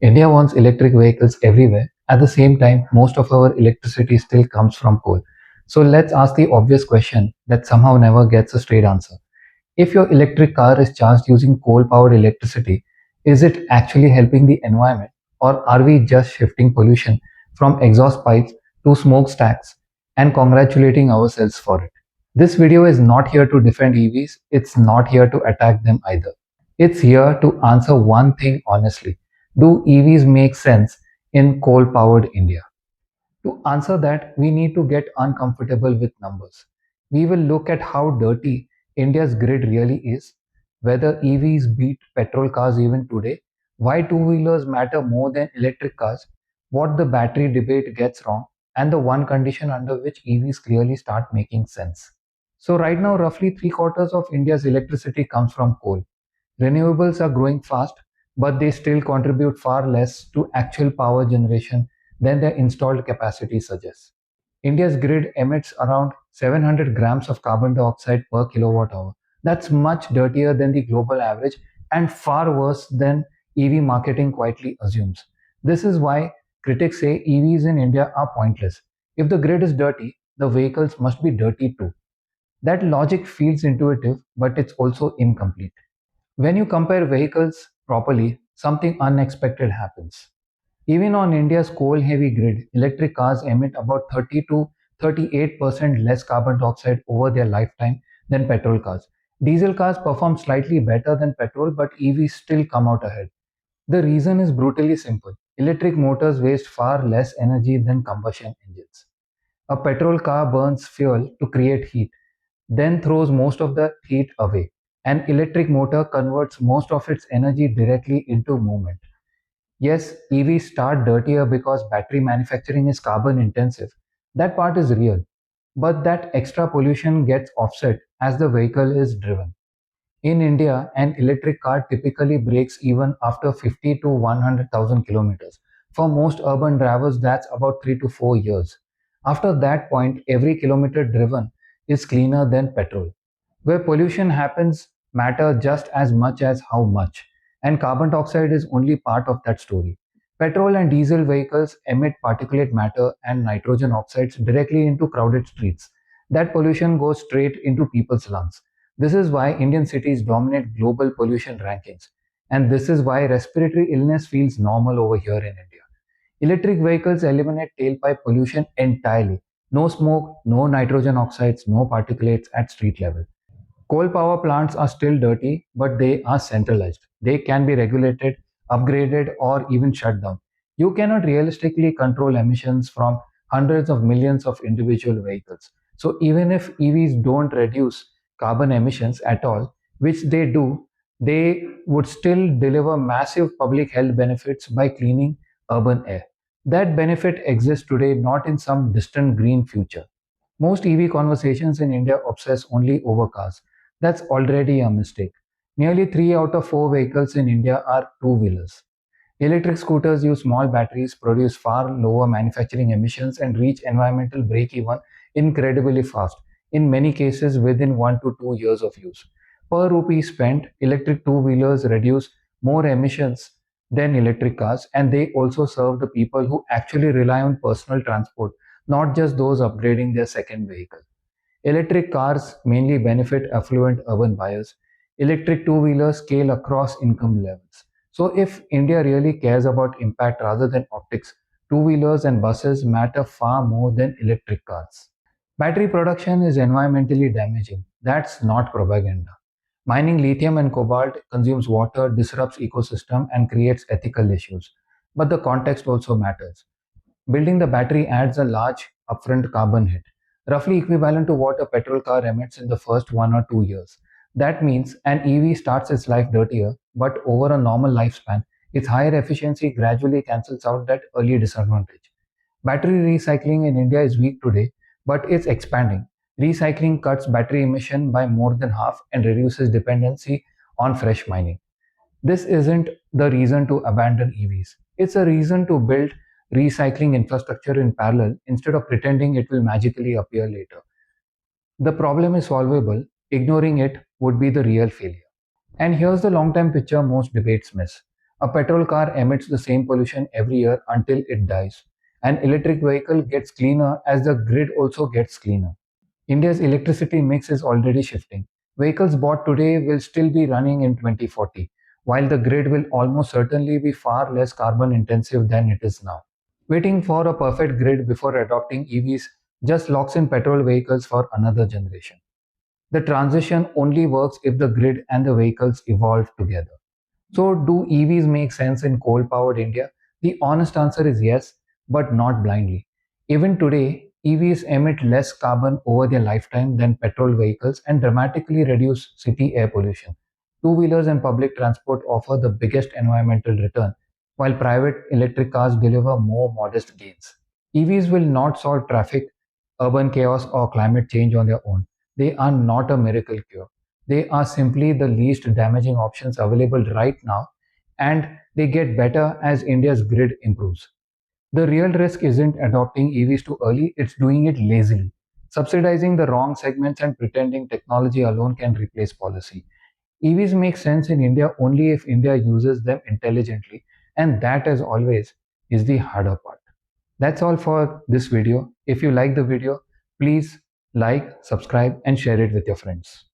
India wants electric vehicles everywhere. At the same time, most of our electricity still comes from coal. So let's ask the obvious question that somehow never gets a straight answer. If your electric car is charged using coal powered electricity, is it actually helping the environment, or are we just shifting pollution from exhaust pipes to smokestacks and congratulating ourselves for it? This video is not here to defend EVs, it's not here to attack them either. It's here to answer one thing honestly. Do EVs make sense in coal powered India? To answer that, we need to get uncomfortable with numbers. We will look at how dirty India's grid really is, whether EVs beat petrol cars even today, why two wheelers matter more than electric cars, what the battery debate gets wrong, and the one condition under which EVs clearly start making sense. So, right now, roughly three quarters of India's electricity comes from coal. Renewables are growing fast, but they still contribute far less to actual power generation than their installed capacity suggests. India's grid emits around 700 grams of carbon dioxide per kilowatt hour. That's much dirtier than the global average and far worse than EV marketing quietly assumes. This is why critics say EVs in India are pointless. If the grid is dirty, the vehicles must be dirty too. That logic feels intuitive, but it's also incomplete. When you compare vehicles properly, something unexpected happens. Even on India's coal heavy grid, electric cars emit about 30 to 38% less carbon dioxide over their lifetime than petrol cars. Diesel cars perform slightly better than petrol, but EVs still come out ahead. The reason is brutally simple. Electric motors waste far less energy than combustion engines. A petrol car burns fuel to create heat, then throws most of the heat away. An electric motor converts most of its energy directly into movement. Yes, EVs start dirtier because battery manufacturing is carbon intensive. That part is real. But that extra pollution gets offset as the vehicle is driven. In India, an electric car typically breaks even after 50 to 100,000 kilometers. For most urban drivers, that's about 3 to 4 years. After that point, every kilometer driven is cleaner than petrol. Where pollution happens matter just as much as how much, and carbon dioxide is only part of that story. Petrol and diesel vehicles emit particulate matter and nitrogen oxides directly into crowded streets. That pollution goes straight into people's lungs. This is why Indian cities dominate global pollution rankings, and this is why respiratory illness feels normal over here in India. Electric vehicles eliminate tailpipe pollution entirely. No smoke, no nitrogen oxides, no particulates at street level. Coal power plants are still dirty, but they are centralized. They can be regulated, upgraded, or even shut down. You cannot realistically control emissions from hundreds of millions of individual vehicles. So, even if EVs don't reduce carbon emissions at all, which they do, they would still deliver massive public health benefits by cleaning urban air. That benefit exists today, not in some distant green future. Most EV conversations in India obsess only over cars. That's already a mistake. Nearly 3 out of 4 vehicles in India are two wheelers. Electric scooters use small batteries, produce far lower manufacturing emissions, and reach environmental break even incredibly fast, in many cases within 1 to 2 years of use. Per rupee spent, electric two wheelers reduce more emissions than electric cars, and they also serve the people who actually rely on personal transport, not just those upgrading their second vehicle. Electric cars mainly benefit affluent urban buyers. Electric two wheelers scale across income levels. So, if India really cares about impact rather than optics, two wheelers and buses matter far more than electric cars. Battery production is environmentally damaging. That's not propaganda. Mining lithium and cobalt consumes water, disrupts ecosystem, and creates ethical issues. But the context also matters. Building the battery adds a large upfront carbon hit, roughly equivalent to what a petrol car emits in the first 1 or 2 years. That means an EV starts its life dirtier, but over a normal lifespan, its higher efficiency gradually cancels out that early disadvantage. Battery recycling in India is weak today, but it's expanding. Recycling cuts battery emission by more than half and reduces dependency on fresh mining. This isn't the reason to abandon EVs. It's a reason to build recycling infrastructure in parallel instead of pretending it will magically appear later. The problem is solvable, ignoring it would be the real failure. And here's the long term picture most debates miss. A petrol car emits the same pollution every year until it dies. An electric vehicle gets cleaner as the grid also gets cleaner. India's electricity mix is already shifting. Vehicles bought today will still be running in 2040, while the grid will almost certainly be far less carbon intensive than it is now. Waiting for a perfect grid before adopting EVs just locks in petrol vehicles for another generation. The transition only works if the grid and the vehicles evolve together. So, do EVs make sense in coal powered India? The honest answer is yes, but not blindly. Even today, EVs emit less carbon over their lifetime than petrol vehicles and dramatically reduce city air pollution. Two wheelers and public transport offer the biggest environmental return, while private electric cars deliver more modest gains. EVs will not solve traffic, urban chaos, or climate change on their own. They are not a miracle cure. They are simply the least damaging options available right now, and they get better as India's grid improves. The real risk isn't adopting EVs too early, it's doing it lazily, subsidizing the wrong segments and pretending technology alone can replace policy. EVs make sense in India only if India uses them intelligently, and that, as always, is the harder part. That's all for this video. If you like the video, please like, subscribe, and share it with your friends.